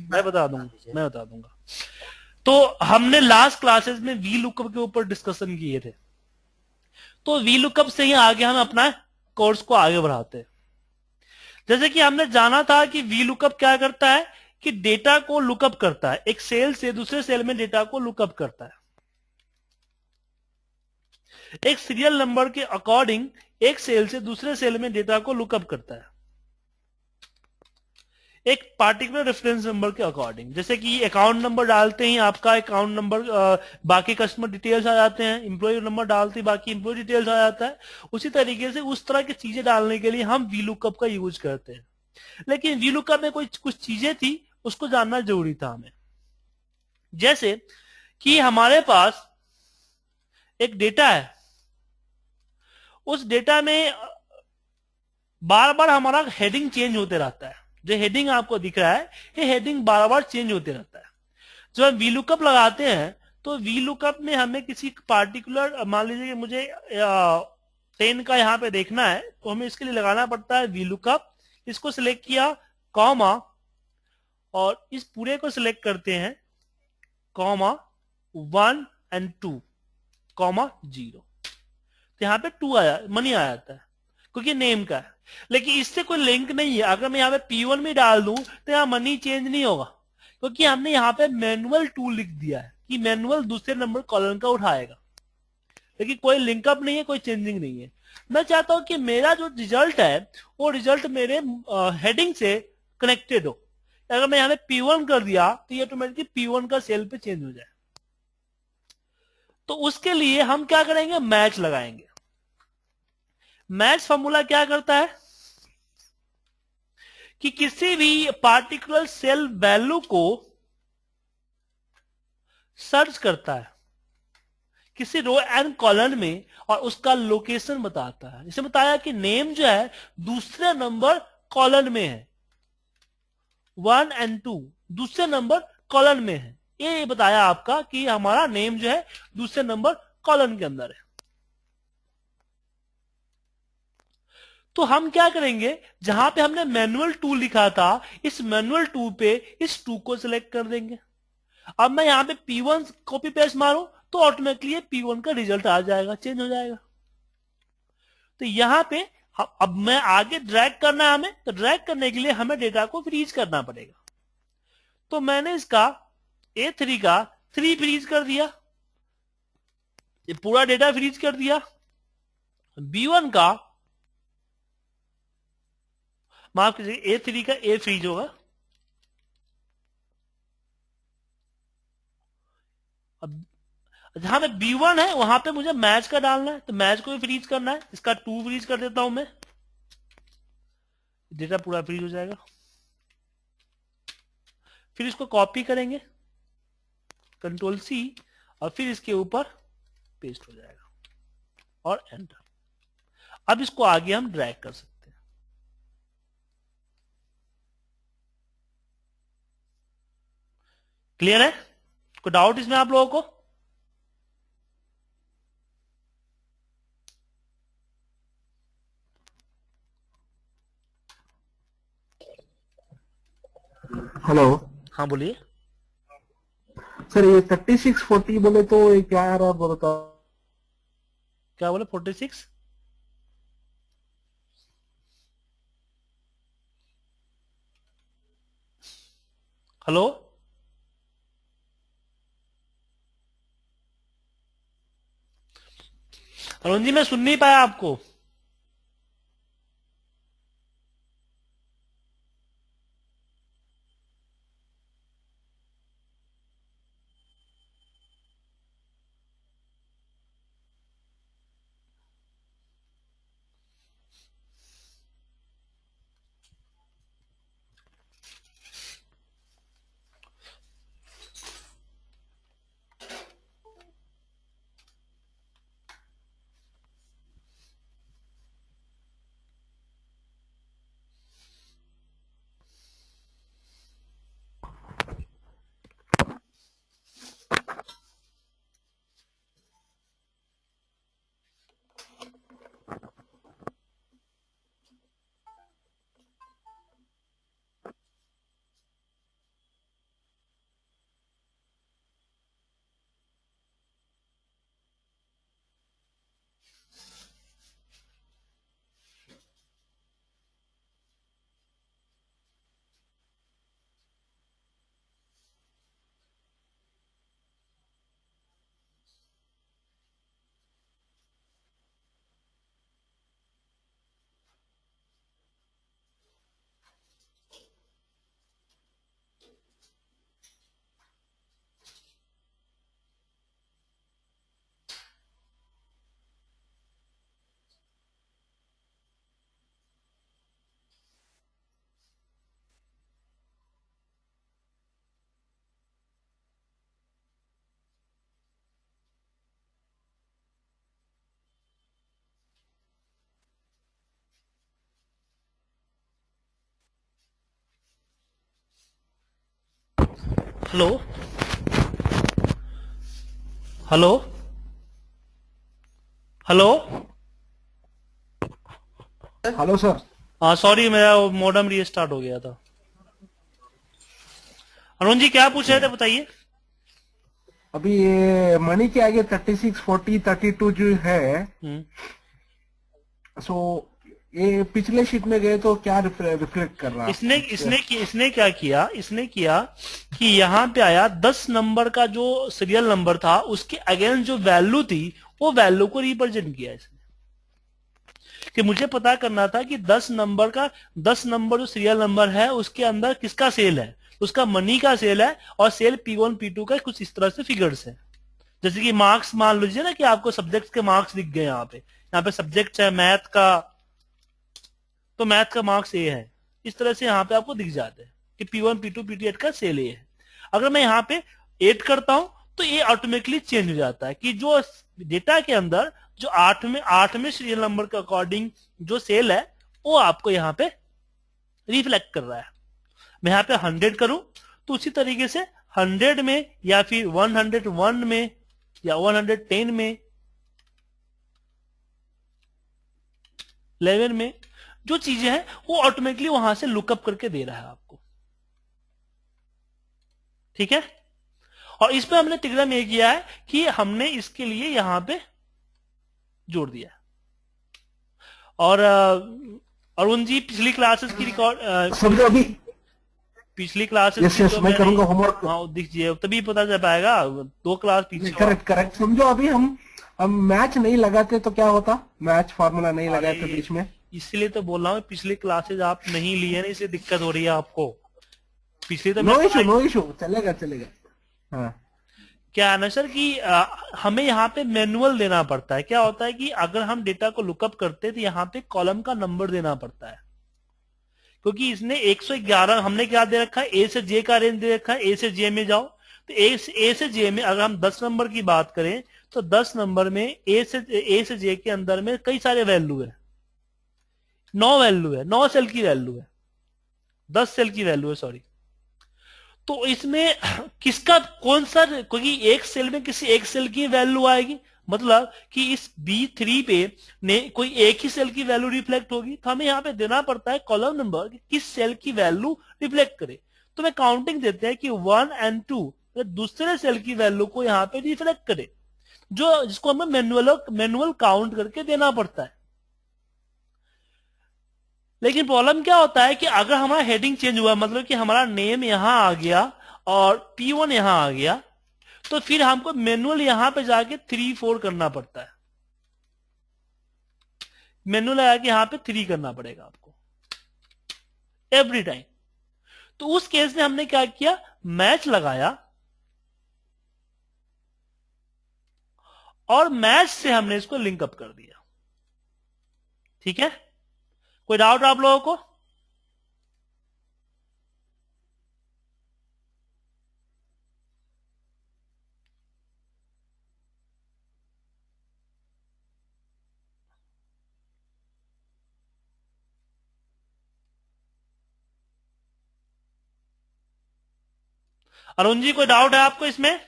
मैं बता दूंगा, मैं बता दूंगा। तो हमने लास्ट क्लासेस में वी लुकअप के ऊपर डिस्कशन किए थे, तो वी लुकअप से ही आगे हम अपना कोर्स को आगे बढ़ाते हैं। जैसे कि हमने जाना था कि वी लुकअप क्या करता है, कि डेटा को लुकअप करता है, एक सेल से दूसरे सेल में डेटा को लुकअप करता है, एक सीरियल नंबर के अकॉर्डिंग एक सेल से दूसरे सेल में डेटा को लुकअप करता है, एक पार्टिकुलर रेफरेंस नंबर के अकॉर्डिंग। जैसे कि अकाउंट नंबर डालते ही आपका अकाउंट नंबर, बाकी कस्टमर डिटेल्स आ जाते हैं, इंप्लॉय नंबर डालते ही बाकी इंप्लॉय डिटेल्स आ जाता है। उसी तरीके से उस तरह की चीजें डालने के लिए हम वी लुकअप का यूज करते हैं। लेकिन वी लुकअप में कोई कुछ चीजें थी, उसको जानना जरूरी था हमें। जैसे कि हमारे पास एक डेटा है, उस डेटा में बार बार हमारा हेडिंग चेंज होते रहता है। जो हेडिंग आपको दिख रहा है, ये हेडिंग बार बार चेंज होते रहता है। जब हम वी लुकअप लगाते हैं, तो वी लुकअप में हमें किसी पार्टिकुलर, मान लीजिए कि मुझे 10 का यहाँ पे देखना है, तो हमें इसके लिए लगाना पड़ता है वी लुकअप। इसको सिलेक्ट किया, कॉमा, और इस पूरे को सिलेक्ट करते हैं, कॉमा 1 एंड 2, कॉमा 0। तो यहाँ पे 2 आया, मनी आ जाता है, क्योंकि नेम का है। लेकिन इससे कोई लिंक नहीं है। अगर मैं यहाँ पे P1 में डाल दूं तो यहाँ मनी चेंज नहीं होगा, क्योंकि हमने यहाँ पे मैनुअल 2 लिख दिया है कि मैनुअल दूसरे नंबर कॉलम का उठाएगा। लेकिन कोई लिंकअप नहीं है, कोई चेंजिंग नहीं है। मैं चाहता हूं कि मेरा जो रिजल्ट है, वो रिजल्ट मेरे हेडिंग से कनेक्टेड हो। अगर मैं यहाँ पे P1 कर दिया तो ये ऑटोमेटिकली P1 का सेल पे चेंज हो जाए। तो उसके लिए हम क्या करेंगे, मैच लगाएंगे। मैच फॉर्मूला क्या करता है कि किसी भी पार्टिकुलर सेल वैल्यू को सर्च करता है किसी रो एंड कॉलम में, और उसका लोकेशन बताता है। जैसे बताया कि नेम जो है दूसरे नंबर कॉलम में है, 1 एंड 2 दूसरे नंबर कॉलम में है। ये बताया आपका कि हमारा नेम जो है दूसरे नंबर कॉलम के अंदर है। तो हम क्या करेंगे, जहां पे हमने मैनुअल 2 लिखा था, इस मैनुअल 2 पे इस 2 को सिलेक्ट कर देंगे। अब मैं यहाँ पे P1 कॉपी पेस्ट मारूं तो ऑटोमेटिकली ये P1 का रिजल्ट आ जाएगा, चेंज हो जाएगा। तो यहाँ पे अब मैं आगे ड्रैग करना है हमें, तो ड्रैग करने के लिए हमें डेटा को फ्रीज करना पड़ेगा। तो मैंने इसका A3 का 3 फ्रीज कर दिया, ये पूरा डेटा फ्रीज कर दिया। B1 का, माफ कीजिए, A3 का A फ्रीज होगा। अब जहां पे B1 है वहां पे मुझे मैच का डालना है, तो मैच को भी फ्रीज करना है। इसका 2 फ्रीज कर देता हूं मैं, डेटा पूरा फ्रीज हो जाएगा। फिर इसको कॉपी करेंगे, Ctrl+C, और फिर इसके ऊपर पेस्ट हो जाएगा, और एंटर। अब इसको आगे हम ड्रैग कर सकते हैं। क्लियर है? कोई डाउट इसमें आप लोगों को? हेलो हाँ बोलिए। सर, ये 3640 बोले तो ये क्या आ रहा है बता। क्या बोले? 46? हेलो, अरुण जी, मैं सुन नहीं पाया आपको। Hello hello hello. Hello sir. हाँ सॉरी, मेरा मॉडेम रीस्टार्ट हो गया था। अरुण जी क्या पूछ रहे थे बताइए। अभी ये मनी के आगे 36, 40, 32 जो है, हम्म। सो ये पिछले शीट में गए तो क्या रिफ्लेक्ट कर रहा इसने है? इसने क्या किया, इसने किया कि यहाँ पे आया 10 नंबर का जो सीरियल नंबर था उसके अगेंस्ट जो वैल्यू थी वो वैल्यू को रिप्रेजेंट किया इसने। कि मुझे पता करना था कि 10 नंबर जो सीरियल नंबर है उसके अंदर किसका सेल है, उसका मनी का सेल है और सेल P1 P2 का कुछ इस तरह से फिगर्स है। जैसे कि मार्क्स मान लीजिए ना कि आपको सब्जेक्ट के मार्क्स दिख गए, यहाँ पे सब्जेक्ट है मैथ का, तो मैथ का मार्क्स ए है, इस तरह से यहाँ पे आपको दिख जाते हैं कि P1 P2 P8 का सेल ए है। अगर मैं यहाँ पे 8 करता हूं तो ये ऑटोमेटिकली चेंज हो जाता है कि जो डेटा के अंदर जो 8 में सीरियल नंबर के अकॉर्डिंग जो सेल है वो आपको यहाँ पे रिफ्लेक्ट कर रहा है। मैं यहाँ पे 100 करूं तो उसी तरीके से 100 में या फिर 101 में या 110 में 11 में जो चीजें हैं वो ऑटोमेटिकली वहां से लुकअप करके दे रहा है आपको। ठीक है। और इसमें हमने तिगड़म ये किया है कि हमने इसके लिए यहां पे जोड़ दिया। और अरुण जी पिछली क्लासेस की रिकॉर्ड, समझो अभी। पिछली क्लासेस यस की यस तो मैं मैंने, करूंगा होमवर्क। हाँ दिख जाए तभी पता चल पाएगा, 2 क्लास पीछे हो आप। Correct correct. समझो अभी हम मैच नहीं लगाते तो क्या होता, मैच फार्मूला नहीं लगाए तो अरे बीच में। इसलिए तो बोल रहा हूँ पिछली क्लासेस आप नहीं लिए ना, इसलिए दिक्कत हो रही है आपको। पिछली तो मैं नो इशू पढ़ाई, नो इशू, चलेगा चलेगा। हाँ क्या है ना सर कि हमें यहाँ पे मैनुअल देना पड़ता है। क्या होता है कि अगर हम डेटा को लुकअप करते हैं तो यहाँ पे कॉलम का नंबर देना पड़ता है, क्योंकि इसने 111 हमने क्या दे रखा है, ए से जे का रेंज दे रखा है, ए से जे में जाओ। तो ए से जे में अगर हम 10 नंबर की बात करें तो 10 नंबर में ए से जे के अंदर में कई सारे वैल्यू है, 9 वैल्यू है, 9 सेल की वैल्यू है, 10 सेल की वैल्यू है सॉरी। तो इसमें किसका कौन सा, क्योंकि एक सेल में किसी एक सेल की वैल्यू आएगी, मतलब कि इस B3 पे ने कोई एक ही सेल की वैल्यू रिफ्लेक्ट होगी, तो हमें यहाँ पे देना पड़ता है कॉलम नंबर कि किस सेल की वैल्यू रिफ्लेक्ट करे। तो मैं काउंटिंग देते हैं कि 1 और 2 दूसरे सेल की वैल्यू को यहाँ पे रिफ्लेक्ट करे, जो जिसको हमें मैनुअल काउंट करके देना पड़ता है। लेकिन प्रॉब्लम क्या होता है कि अगर हमारा हेडिंग चेंज हुआ, मतलब कि हमारा नेम यहां आ गया और P1 यहां आ गया, तो फिर हमको मैनुअल यहां पे जाके 3 4 करना पड़ता है, मैनुअल आके यहां पे 3 करना पड़ेगा आपको एवरी टाइम। तो उस केस में हमने क्या किया, मैच लगाया और मैच से हमने इसको लिंकअप कर दिया। ठीक है, कोई डाउट आप लोगों को? अरुण जी कोई डाउट है आपको इसमें?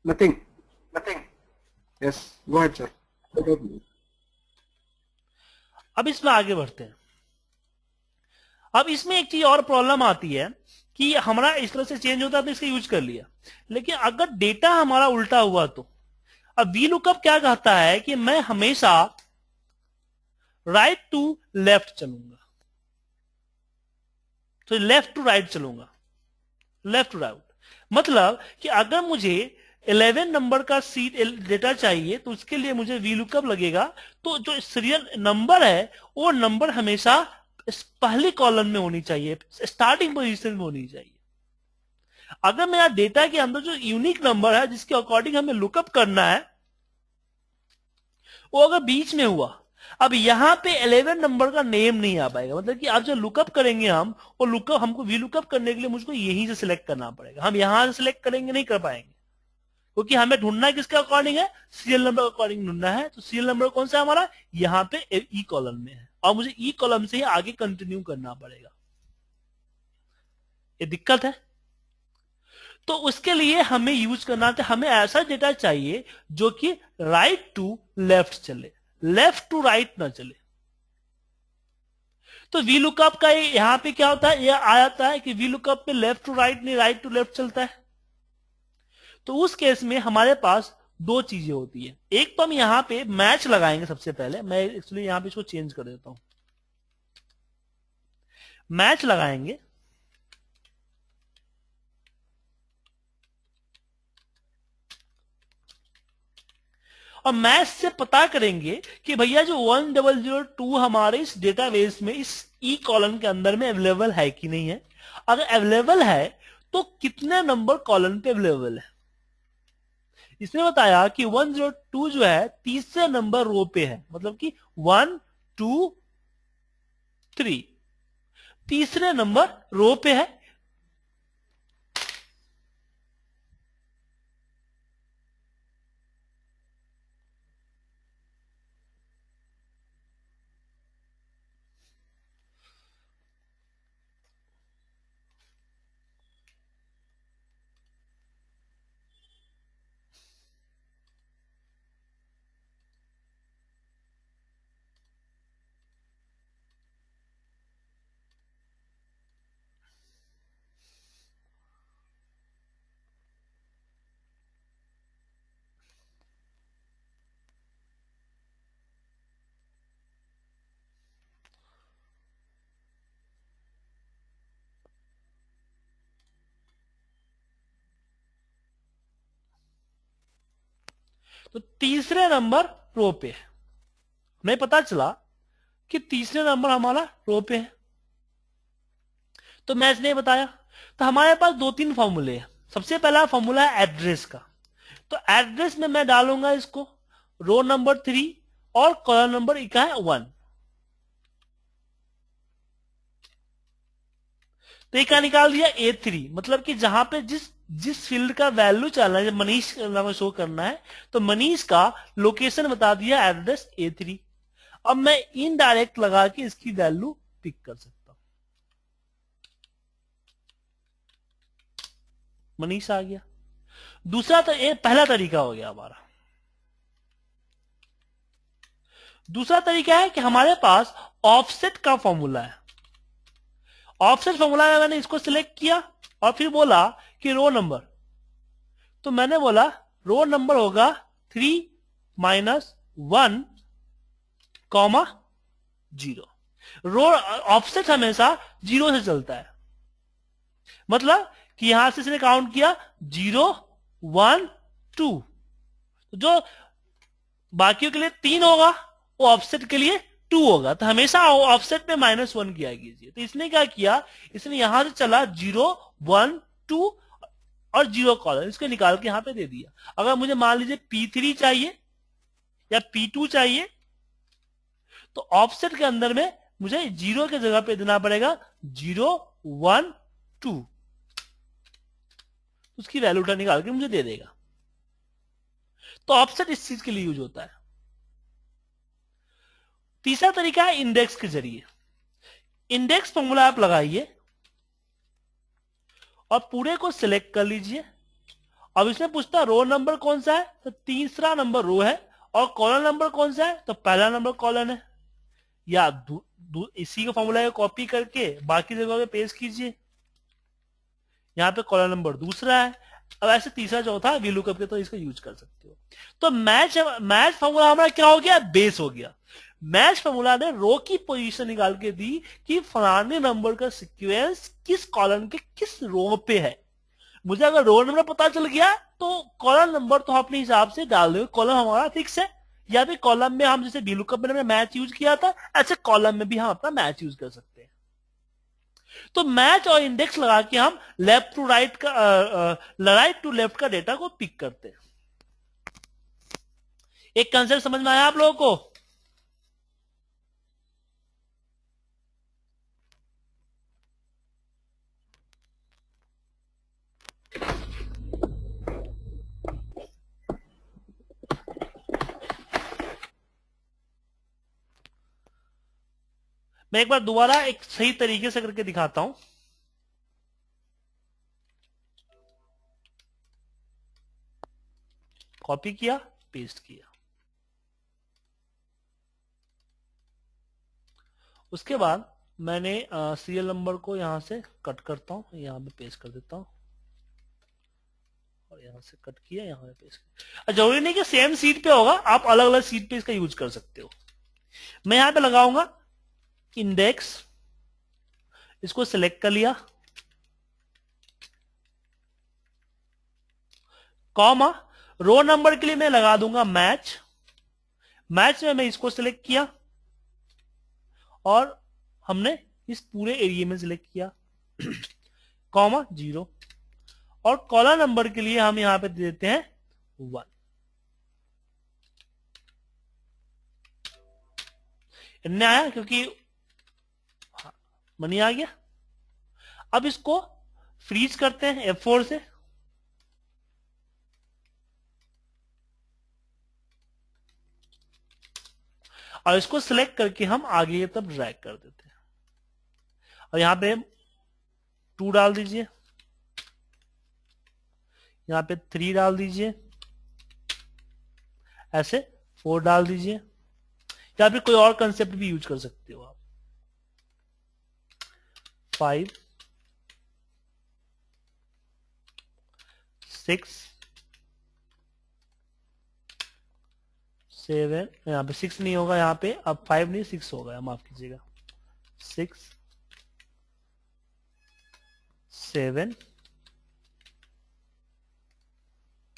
Nothing nothing. Yes go ahead sir. अब इसमें आगे बढ़ते हैं। अब इसमें एक चीज और प्रॉब्लम आती है कि हमारा इस तरह से चेंज होता है तो इसका यूज कर लिया, लेकिन अगर डेटा हमारा उल्टा हुआ तो अब वी लुकअप क्या कहता है कि मैं हमेशा राइट टू लेफ्ट चलूंगा, तो लेफ्ट टू राइट चलूंगा, लेफ्ट टू राइट। मतलब कि अगर मुझे 11 नंबर का सीट डेटा चाहिए तो उसके लिए मुझे वी लुकअप लगेगा, तो जो सीरियल नंबर है वो नंबर हमेशा इस पहली कॉलम में होनी चाहिए, स्टार्टिंग पोजीशन में होनी चाहिए। अगर मेरा डेटा के अंदर जो यूनिक नंबर है जिसके अकॉर्डिंग हमें लुकअप करना है वो अगर बीच में हुआ, अब यहां पे 11 नंबर का नेम नहीं आ पाएगा। मतलब कि आप जो लुकअप करेंगे हम, वो लुकअप हमको वी लुकअप करने के लिए मुझको यहीं से सिलेक्ट करना पड़ेगा, हम यहां से सिलेक्ट करेंगे नहीं कर पाएंगे, क्योंकि हमें ढूंढना किसके अकॉर्डिंग है, सीरियल नंबर के अकॉर्डिंग ढूंढना है। तो सीरियल नंबर कौन सा है हमारा, यहाँ पे ई कॉलम में है, और मुझे ई कॉलम से ही आगे कंटिन्यू करना पड़ेगा। ये दिक्कत है। तो उसके लिए हमें यूज करना था, हमें ऐसा डेटा चाहिए जो कि राइट टू लेफ्ट चले, लेफ्ट टू राइट ना चले। तो वी लुकअप का यहां पे क्या होता है, ये आ जाता है कि वी लुकअप में लेफ्ट टू राइट नहीं, राइट टू लेफ्ट चलता है। तो उस केस में हमारे पास दो चीजें होती है। एक तो हम यहां पे मैच लगाएंगे। सबसे पहले मैं एक्चुअली यहां पे इसको चेंज कर देता हूं, मैच लगाएंगे। और मैच से पता करेंगे कि भैया जो 1002 हमारे इस डेटाबेस में इस ई कॉलम के अंदर में अवेलेबल है कि नहीं है। अगर अवेलेबल है तो कितने नंबर कॉलम पे अवेलेबल है। इसने बताया कि 102 जो है तीसरे नंबर रो पे है, मतलब कि 1 2 3 तीसरे नंबर रो पे है। तो तीसरे नंबर रो पे है। हमें पता चला कि तीसरे नंबर हमारा रो पे है। तो मैच ने बताया। तो हमारे पास दो तीन फॉर्मूले हैं। सबसे पहला फॉर्मूला है एड्रेस का। तो एड्रेस में मैं डालूंगा इसको रो नंबर 3 और कॉलम नंबर का है 1। तो एक निकाल दिया A3, मतलब कि जहां पे जिस जिस फील्ड का वैल्यू चलना है, मनीष का शो करना है, तो मनीष का लोकेशन बता दिया एड्रेस A3। अब मैं इनडायरेक्ट लगा के इसकी वैल्यू पिक कर सकता हूं। मनीष आ गया। दूसरा तो ये पहला तरीका हो गया हमारा। दूसरा तरीका है कि हमारे पास ऑफसेट का फॉर्मूला है। ऑफसेट फॉर्मूला में मैंने इसको सिलेक्ट किया और फिर बोला कि रो नंबर। तो मैंने बोला रो नंबर होगा 3 -1, 0। रो ऑफसेट हमेशा 0 से चलता है, मतलब कि यहां से इसने काउंट किया 0 1 2। जो बाकियों के लिए 3 होगा वो ऑफसेट के लिए 2 होगा। तो हमेशा ऑफसेट में -1 किया कीजिए। तो इसने क्या किया, इसने यहां से चला 0 1 2 और 0 कॉलम, इसको निकाल के यहां पे दे दिया। अगर मुझे मान लीजिए P3 चाहिए या P2 चाहिए, तो ऑफसेट के अंदर में मुझे 0 के जगह पे देना पड़ेगा 0 1 2। उसकी वैल्यू उठा निकाल के मुझे दे देगा। तो ऑफसेट इस चीज के लिए यूज होता है। तीसरा तरीका है इंडेक्स के जरिए। इंडेक्स फॉर्मूला आप लगाइए और पूरे को सिलेक्ट कर लीजिए। अब इसमें पूछता है रो नंबर कौन सा है, तो तीसरा नंबर रो है। और कॉलम नंबर कौन सा है, तो पहला नंबर कॉलम है। या इसी का फॉर्मूला को कॉपी करके बाकी जगह पे पेस्ट कीजिए। यहाँ पे कॉलम नंबर दूसरा है। अब ऐसे तीसरा चौथा वी लुकअप के तो इसका यूज कर सकते हो। तो मैच फॉर्मूला हमारा क्या हो गया, बेस हो गया। मैच फॉर्मूला ने रो की पोजीशन निकाल के दी कि फलाने नंबर का सीक्वेंस किस कॉलम के किस रो पे है। मुझे अगर रो नंबर पता चल गया तो कॉलम नंबर तो अपने हिसाब से डाल दो, कॉलम हमारा फिक्स है। या फिर कॉलम में हम जैसे VLOOKUP में मैच यूज किया था, ऐसे कॉलम में भी हम अपना मैच यूज कर सकते हैं। तो मैच और इंडेक्स लगा के हम लेफ्ट टू राइट का राइट टू लेफ्ट का डेटा को पिक करते हैं। एक कंसेप्ट समझ में आया आप लोगों को? मैं एक बार दोबारा एक सही तरीके से करके दिखाता हूं। कॉपी किया, पेस्ट किया, उसके बाद मैंने सीरियल नंबर को यहां से कट करता हूं, यहां पे पेस्ट कर देता हूं, और यहां से कट किया, यहां पे पेस्ट किया। जरूरी नहीं कि सेम सीट पे होगा, आप अलग अलग सीट पे इसका यूज कर सकते हो। मैं यहां पे लगाऊंगा इंडेक्स, इसको सिलेक्ट कर लिया, कॉमा, रो नंबर के लिए मैं लगा दूंगा मैच, मैच में मैं इसको सिलेक्ट किया और हमने इस पूरे एरिया में सिलेक्ट किया, कॉमा 0, और कॉलम नंबर के लिए हम यहां पे दे देते हैं 1। इनने आया क्योंकि मनी आ गया। अब इसको फ्रीज करते हैं F4 से, और इसको सिलेक्ट करके हम आगे तब ड्रैग कर देते हैं, और यहां पे 2 डाल दीजिए, यहां पे 3 डाल दीजिए, ऐसे 4 डाल दीजिए, या फिर कोई और कंसेप्ट भी यूज कर सकते हो आप। 5 6 7, यहां पे 6 नहीं होगा, यहां पे अब 5 नहीं 6 होगा, माफ कीजिएगा, 6 7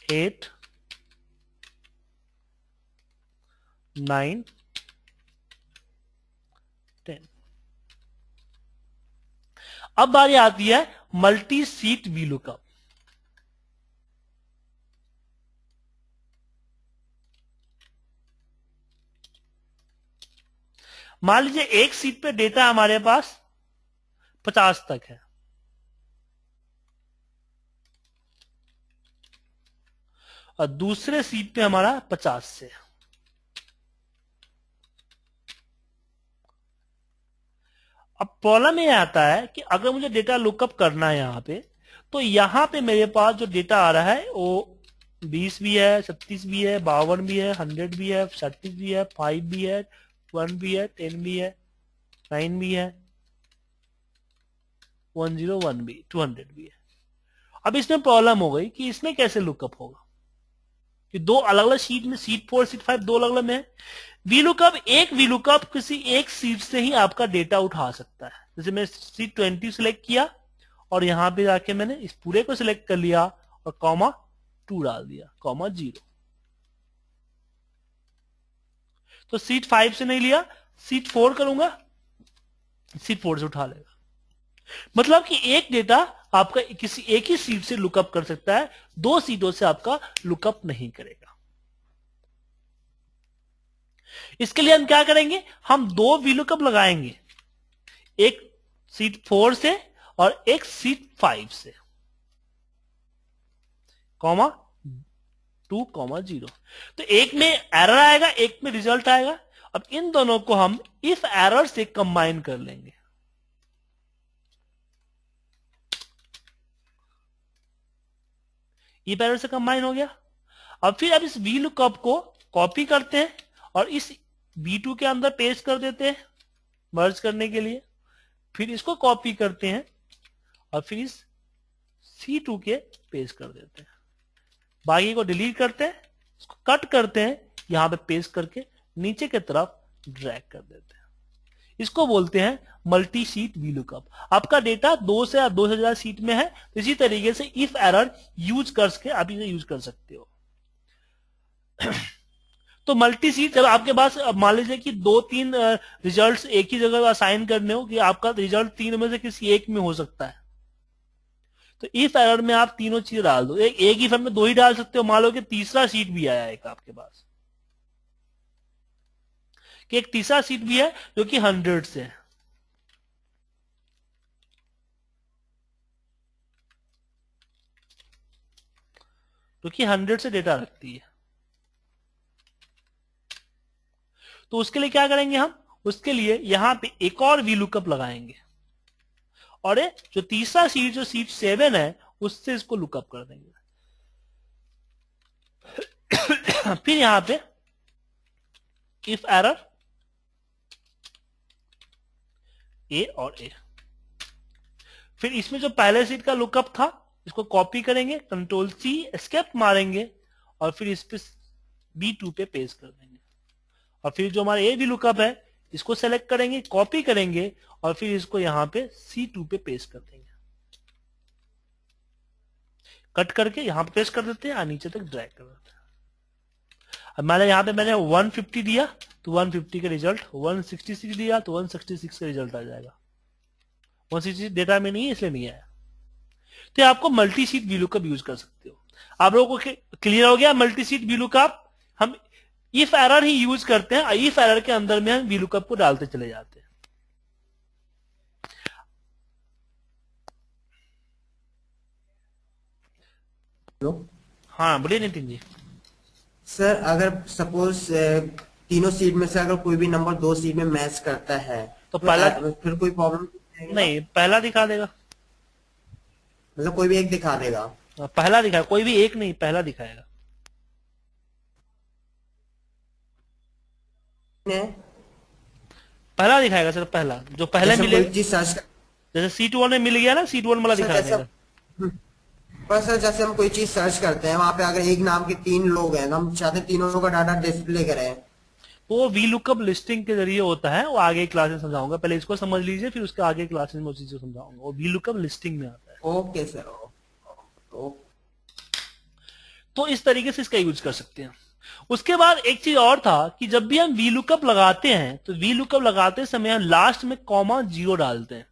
8 9 10। अब बारी आती है मल्टी सीट वीलुकअप। मान लीजिए एक सीट पे डेटा हमारे पास 50 तक है, और दूसरे सीट पे हमारा 50 से है। अब प्रॉब्लम ये आता है कि अगर मुझे डेटा लुकअप करना है यहां पे, तो यहां पे मेरे पास जो डेटा आ रहा है वो 20 भी है, 36 भी है, 52 भी है, 100 भी है, 30 भी है, 5 भी है, 1 भी है, 10 भी है, 9 भी है, 101 भी, 200 भी है। अब इसमें प्रॉब्लम हो गई कि इसमें कैसे लुकअप होगा, कि दो अलग अलग शीट में, सीट 4 सीट 5 दो अलग अलग में है। वीलुकअप किसी एक सीट से ही आपका डेटा उठा सकता है। जैसे मैं सीट 20 सिलेक्ट किया और यहां पे जाके मैंने इस पूरे को सिलेक्ट कर लिया और कॉमा 2 डाल दिया, कॉमा 0। तो सीट 5 से नहीं लिया, सीट 4 करूंगा, सीट 4 से उठा लेगा। मतलब कि एक डेटा आपका किसी एक ही सीट से लुकअप कर सकता है, 2 सीटों से आपका लुकअप नहीं करेगा। इसके लिए हम क्या करेंगे, हम 2 वीलुकअप लगाएंगे, एक सीट 4 से और एक सीट 5 से, कॉमा 2 कॉमा 0। तो एक में एरर आएगा, एक में रिजल्ट आएगा। अब इन दोनों को हम इफ एरर से कंबाइन कर लेंगे। इफ एरर से कंबाइन हो गया। अब फिर अब इस वीलुकअप को कॉपी करते हैं और इस V2 के अंदर पेस्ट कर देते हैं मर्ज करने के लिए। फिर इसको कॉपी करते हैं और फिर इस C2 के पेस्ट कर देते हैं। बाकी को डिलीट करते हैं, इसको कट करते हैं, यहां पे पेस्ट करके नीचे की तरफ ड्रैग कर देते हैं। इसको बोलते हैं मल्टी सीट वीलुकअप। आपका डेटा 2 से 2000 सीट में है, तो इसी तरीके से इफ एरर यूज करके आप इसे यूज कर सकते हो। तो मल्टी सीट, जब आपके पास मान लीजिए कि 2-3 रिजल्ट्स एक ही जगह असाइन करने हो, कि आपका रिजल्ट 3 में से किसी एक में हो सकता है, तो इफ एरर में आप तीनों चीज डाल दो। एक ही फर्म में 2 ही डाल सकते हो। मान लो कि तीसरा सीट भी आया एक आपके पास, कि एक तीसरा सीट भी है जो कि 100 से है, जो कि 100 से डेटा रखती है। तो उसके लिए क्या करेंगे, हम उसके लिए यहां पे एक और वी लुकअप लगाएंगे और ये जो तीसरा सीट जो सीट 7 है उससे इसको लुकअप कर देंगे। फिर यहां पे इफ एरर ए और ए, फिर इसमें जो पहले सीट का लुकअप था इसको कॉपी करेंगे, कंट्रोल सी एस्केप मारेंगे और फिर इस पे B2 पे पेस्ट कर देंगे और फिर जो हमारा ए भी लुकअप है इसको सेलेक्ट करेंगे, कॉपी करेंगे और फिर इसको यहां पे C2 पे पेस्ट कर देंगे, कट करके यहां पे पेस्ट कर देते हैं और नीचे तक ड्रैग कर देते हैं। अब मान यहां पे मैंने 150 दिया तो 150 का रिजल्ट, 166 दिया तो 166 का रिजल्ट आ जाएगा। 166 डेटा में नहीं है इसलिए नहीं आया। तो आपको मल्टी सीट वीलुकअप यूज कर सकते हो। आप लोगों को क्लियर हो गया मल्टी सीट वीलुकअप? हम इफ एरर ही यूज करते हैं, इफ एरर के अंदर में हम वीलुकअप को डालते चले जाते हैं। हाँ बोलिए नितिन जी। सर अगर सपोज तीनों सीट में से अगर कोई भी नंबर दो सीट में मैच करता है तो पहला फिर कोई प्रॉब्लम नहीं, पहला दिखा देगा, मतलब कोई भी एक दिखा देगा? पहला दिखाएगा, कोई भी एक नहीं पहला दिखाएगा। पहला दिखाएगा सर, पहला जो पहले मिलेगा, कोई चीज सर्च जैसे सीट 1 में मिल गया ना, सीट 1 वाला दिखा देगा। पर सर जैसे हम कोई चीज सर्च करते हैं वहां पे अगर एक नाम के 3 लोग हैं, हम चाहते हैं तीनों का डाटा डिस्प्ले करें, वो वीलुकअप लिस्टिंग के जरिए होता है, वो आगे क्लास में समझाऊंगा, पहले इसको समझ लीजिए फिर उसके आगे क्लास में उसी चीज समझाऊंगा। वो वीलुकअप लिस्टिंग में आता है। Okay sir. तो इस तरीके से इसका यूज कर सकते हैं। उसके बाद एक चीज और था कि जब भी हम वीलुकअप लगाते हैं तो वीलुकअप लगाते समय हम लास्ट में कॉमा 0 डालते हैं।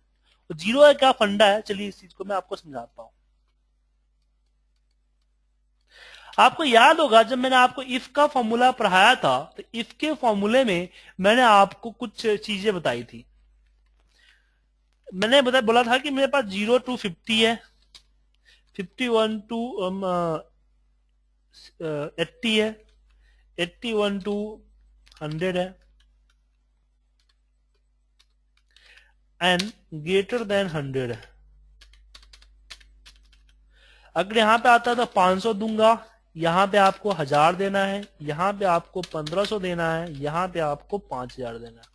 तो 0 का क्या फंडा है, चलिए इस चीज को मैं आपको समझाता हूं। आपको याद होगा जब मैंने आपको इफ का फॉर्मूला पढ़ाया था तो इफ के फॉर्मूले में मैंने आपको कुछ चीजें बताई थी। मैंने बोला था कि मेरे पास 0 to 50 है, 51 to 80 है, 81 to 100 है एंड ग्रेटर देन 100 है। अगर यहां पे आता है तो 500 दूंगा, यहां पे आपको 1000 देना है, यहां पे आपको 1500 देना है, यहां पे आपको 5000 देना है।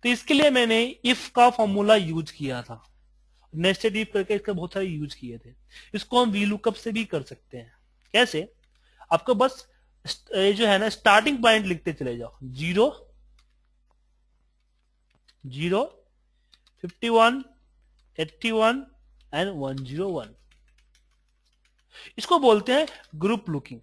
तो इसके लिए मैंने इफ का फॉर्मूला यूज किया था, नेस्टेड इफ करके इसके बहुत सारे यूज किए थे। इसको हम वीलुकअप से भी कर सकते हैं। कैसे? आपको बस ये जो है ना स्टार्टिंग पॉइंट लिखते चले जाओ, 0 0 51 81 एंड 101। इसको बोलते हैं ग्रुप लुकिंग।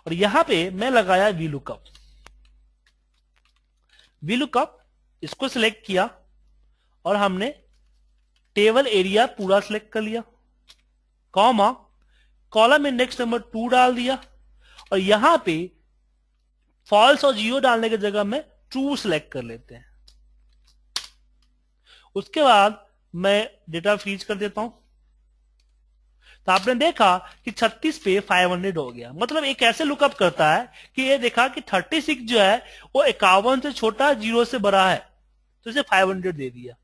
और यहां पे मैं लगाया वीलुकअप। वीलुकअप इसको सिलेक्ट किया और हमने टेबल एरिया पूरा सिलेक्ट कर लिया, कॉमा कॉलम इंडेक्स नंबर 2 डाल दिया और यहां पे फॉल्स और 0 डालने की जगह में ट्रू सिलेक्ट कर लेते हैं। उसके बाद मैं डेटा फ्रीज कर देता हूं। तो आपने देखा कि 36 पे 500 हो गया। मतलब एक ऐसे लुकअप करता है कि ये देखा कि 36 जो है वो 51 से छोटा, 0 से बड़ा है तो इसे 500 दे दिया।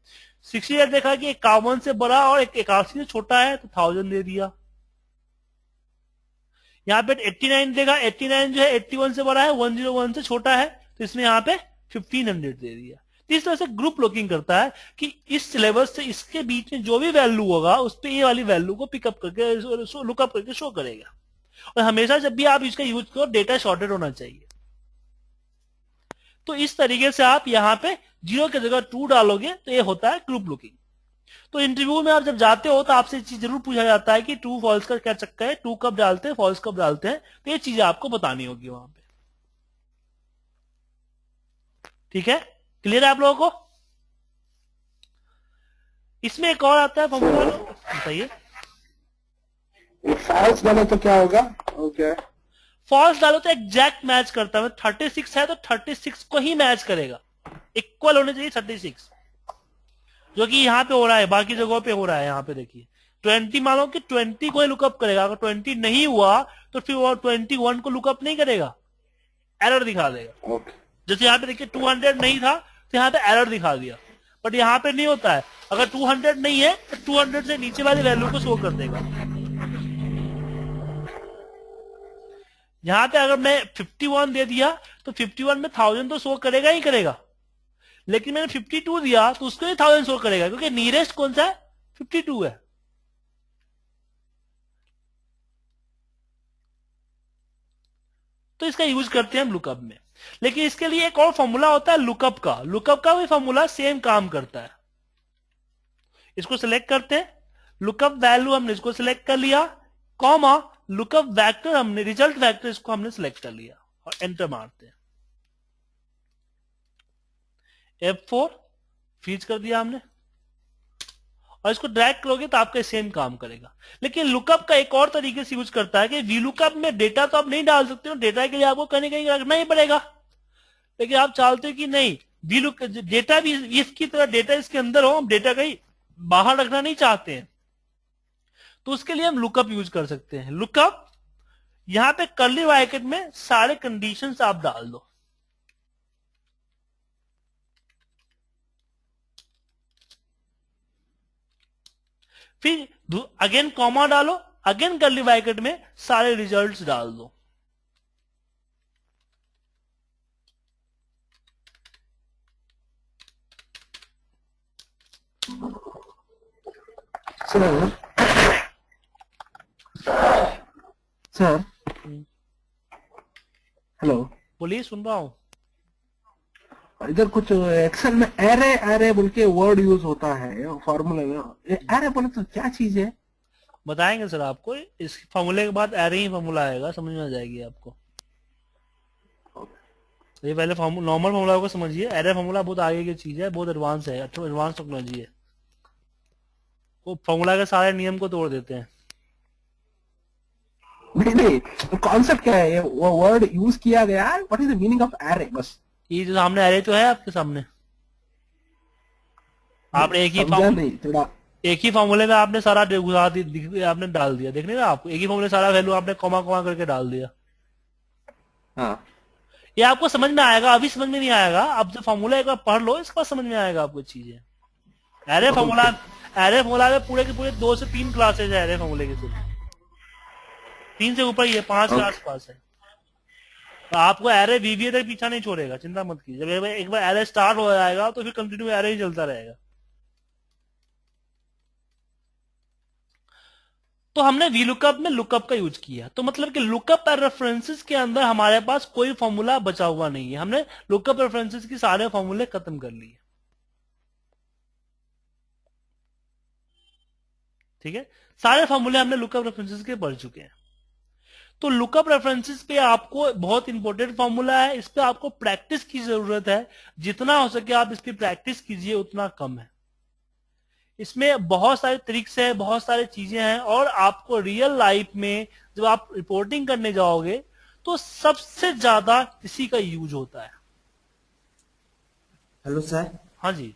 68 देखा कि 51 से बड़ा और 81 से छोटा है तो 1000 दे दिया। यहाँ पे 89 देखा, 89 जो है 81 से बड़ा है, 101 से छोटा है तो इसमें यहाँ पे 1500 दे दिया। तो इस तरह से ग्रुप लुकिंग करता है कि इस सिलेबस से इसके बीच में जो भी वैल्यू होगा उस पे ये वाली वैल्यू को पिकअप करके लुकअप करके शो करेगा। और हमेशा जब भी आप इसका यूज करो डेटा शॉर्टेड होना चाहिए। तो इस तरीके से आप यहाँ पे 0 की जगह 2 डालोगे तो ये होता है ग्रुप लुकिंग। तो इंटरव्यू में आप जब जाते हो तो आपसे चीज जरूर पूछा जाता है कि ट्रू फॉल्स का क्या चक्कर है, ट्रू कब डालते हैं, फॉल्स कब डालते हैं, तो ये चीजें आपको बतानी होगी वहां पे। ठीक है, क्लियर है आप लोगों को? इसमें एक और आता है फॉर्मूला, बताइए। फॉल्स डालो तो क्या होगा? ओके, फॉल्स डालो तो एग्जैक्ट मैच करता है। 36 है तो 36 को ही मैच करेगा, इक्वल होने चाहिए 36। जो कि यहाँ पे हो रहा है, बाकी जगहों पे हो रहा है। यहाँ पे देखिए 20 मान लो कि 20 को ही लुकअप करेगा, अगर 20 नहीं हुआ तो फिर वो 21 को लुकअप नहीं करेगा, एरर दिखा देगा। ओके। जैसे यहाँ पे देखिए 200 नहीं था तो यहाँ पे एरर दिखा दिया, बट यहाँ पे नहीं होता है। अगर 200 नहीं है तो 200 से नीचे वाली वैल्यू को शो कर देगा। यहाँ पे अगर मैं 51 दे दिया तो 51 में 1000 तो शो करेगा ही करेगा, लेकिन मैंने 52 दिया तो उसको ही 1000 शो करेगा, क्योंकि नियरेस्ट कौन सा है, 52 है। तो इसका यूज करते हैं हम लुकअप में। लेकिन इसके लिए एक और फॉर्मूला होता है लुकअप का। लुकअप का भी फॉर्मूला सेम काम करता है। इसको सिलेक्ट करते हैं, लुकअप वैल्यू हमने इसको सिलेक्ट कर लिया, कॉमा लुकअप वेक्टर हमने, रिजल्ट वेक्टर इसको हमने सिलेक्ट कर लिया और एंटर मारते हैं। F4 फ्रीज कर दिया हमने, और इसको ड्रैग करोगे तो आपका सेम काम करेगा। लेकिन लुकअप का एक और तरीके से यूज करता है कि वीलुकअप में डेटा तो आप नहीं डाल सकते हो, डेटा के लिए आपको कहीं कहीं रखना ही पड़ेगा। लेकिन आप चाहते हो कि नहीं, वीलुक डेटा भी इसकी तरह डेटा इसके अंदर हो, हम डेटा कहीं बाहर रखना नहीं चाहते हैं, तो उसके लिए हम लुकअप यूज कर सकते हैं। लुकअप यहां पे कर्ली ब्रैकेट में सारे कंडीशंस आप डाल दो, फिर अगेन कॉमा डालो, अगेन कर्ली ब्रैकेट में सारे रिजल्ट्स डाल दो। सर हेलो, बोलिए, सुन रहा हूं। इधर कुछ एक्सेल में एरे एरे बोल के वर्ड यूज होता है फॉर्मूले में, एरे बोले तो क्या चीज है? बताएंगे सर आपको, इस फॉर्मूले के बाद एरे ही फॉर्मूला आएगा, समझ में आ जाएगी आपको। ये पहले नॉर्मल फॉर्मूला को समझिए, एरे फॉर्मूला बहुत आगे की चीज है, बहुत एडवांस है, एडवांस टेक्नोलॉजी है। वो फॉर्मूला के सारे नियम को तोड़ देते हैं। नहीं नहीं, कॉन्सेप्ट क्या है, वो वर्ड यूज किया गया है, what is the meaning of array? बस ये जो सामने एरे तो है आपके सामने, आपने एक ही फॉर्मूले में आपने सारा आपने डाल दिया, देखने ना आपको, एक ही फॉर्मूले सारा वैल्यू आपने कॉमा कॉमा करके डाल दिया। हाँ, ये आपको समझ में आएगा, अभी समझ में नहीं आएगा, आप जब फॉर्मूला एक बार पढ़ लो इसके बाद समझ में आएगा आपको चीजें। एरे फॉर्मूला में पूरे के पूरे 2 से 3 क्लासेज है एरे फॉर्मूले के, सिर्फ 3 से ऊपर ही है, 5 के आसपास है। तो आपको एरे वीवीए तक पीछा नहीं छोड़ेगा, चिंता मत कीजिए। जब एक बार एरे स्टार्ट हो जाएगा तो फिर कंटिन्यू एरे ही चलता रहेगा। तो हमने वीलुकअप में लुकअप का यूज किया, तो मतलब कि लुकअप रेफरेंसेस के अंदर हमारे पास कोई फॉर्मूला बचा हुआ नहीं है, हमने लुकअप रेफरेंसेस की सारे फॉर्मूले खत्म कर लिए। ठीक है, सारे फॉर्मूले हमने लुकअप रेफरेंसेस के पढ़ चुके हैं। तो लुकअप रेफरेंसेस पे आपको बहुत इंपॉर्टेंट फॉर्मूला है, इस पे आपको प्रैक्टिस की जरूरत है। जितना हो सके आप इसकी प्रैक्टिस कीजिए, उतना कम है। इसमें बहुत सारे ट्रिक्स है, बहुत सारी चीजें हैं, और आपको रियल लाइफ में जब आप रिपोर्टिंग करने जाओगे तो सबसे ज्यादा इसी का यूज होता है। Hello sir. हाँ जी,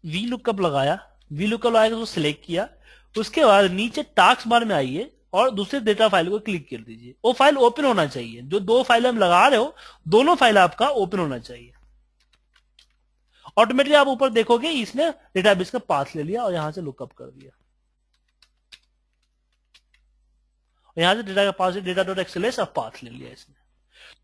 वी लुकअप लगाया, वी लुकअप लगाया तो सिलेक्ट किया, उसके बाद नीचे टास्क बार में आइए और दूसरे डेटा फाइल को क्लिक कर दीजिए। वो फाइल ओपन होना चाहिए, जो 2 फाइल हम लगा रहे हो दोनों फाइल आपका ओपन होना चाहिए। ऑटोमेटिकली आप ऊपर देखोगे इसने डेटाबेस का पाथ ले लिया और यहां से लुकअप कर दिया, और यहां से डेटा का पाथ, data.xls अब पाथ ले लिया इसने।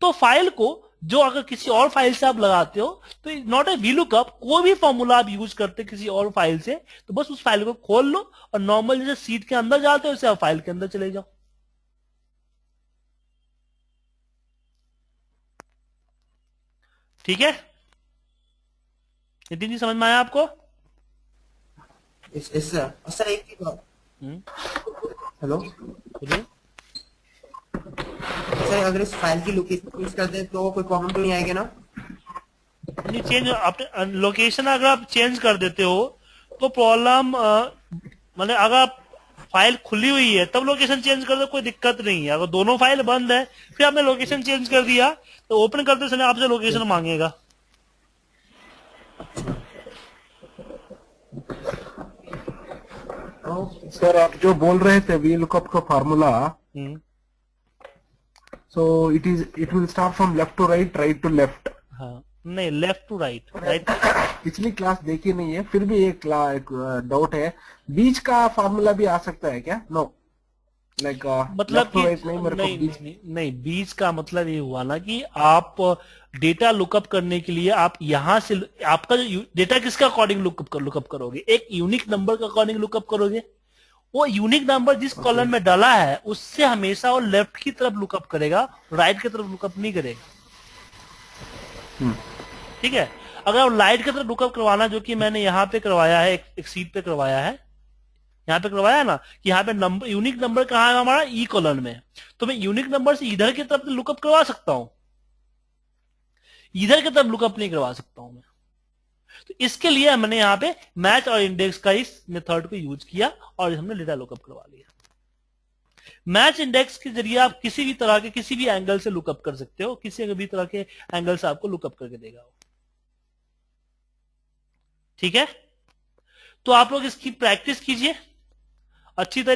तो फाइल को जो अगर किसी और फाइल से आप लगाते हो तो नॉट ए वीलुकअप, कोई भी फॉर्मूला आप यूज करते किसी और फाइल से, तो बस उस फाइल को खोल लो और नॉर्मल जैसे सीट के अंदर जाते हो उसे आप फाइल के अंदर चले जाओ। ठीक है, नितिन जी समझ में आया आपको? सर एक ही बात। हेलो, बोलिए। सर अगर इस फाइल की लोकेशन यूज करते हैं तो कोई प्रॉब्लम तो नहीं आएगी ना? नहीं, चेंज अपने लोकेशन अगर आप चेंज कर देते हो तो प्रॉब्लम, मतलब अगर आप फाइल खुली हुई है तब लोकेशन चेंज कर दो, कोई दिक्कत नहीं है। अगर दोनों फाइल बंद है फिर आपने लोकेशन चेंज कर दिया तो ओपन करते समय आपसे लोकेशन मांगेगा। सर आप जो बोल रहे थे वी लुकअप का formula, so it will start from left to right, right to left. हाँ नहीं, लेफ्ट टू राइट, राइट। पिछली क्लास देखी नहीं है, फिर भी एक डाउट है, बीच का फार्मूला भी आ सकता है क्या? नो, लाइक मतलब कि राइट नहीं, मेरे को नहीं, बीच। नहीं बीच का मतलब ये हुआ ना कि आप डेटा लुकअप करने के लिए आप यहां से आपका जो डेटा किसका अकॉर्डिंग लुकअप करोगे, एक यूनिक नंबर का अकॉर्डिंग लुकअप करोगे। वो यूनिक नंबर जिस कॉलम में डाला है उससे हमेशा वो लेफ्ट की तरफ लुकअप करेगा, राइट की तरफ लुकअप नहीं करेगा। ठीक है, अगर आप राइट की तरफ लुकअप करवाना, जो कि मैंने यहाँ पे करवाया है, एक सीट पे करवाया है, यहाँ पे करवाया है ना कि यहाँ पे नंबर, यूनिक नंबर कहाँ है हमारा, ई कॉलम में, तो मैं यूनिक नंबर से इधर की तरफ लुकअप करवा सकता हूं, इधर की तरफ लुकअप नहीं करवा सकता हूं मैं। तो इसके लिए हमने यहाँ पे मैच और इंडेक्स का इस मेथड को यूज किया और हमने डेटा लुकअप करवा लिया। मैच इंडेक्स के जरिए आप किसी भी तरह के किसी भी एंगल से लुकअप कर सकते हो, किसी भी तरह के एंगल से आपको लुकअप करके देगा वो। ठीक है, तो आप लोग इसकी प्रैक्टिस कीजिए अच्छी तरीके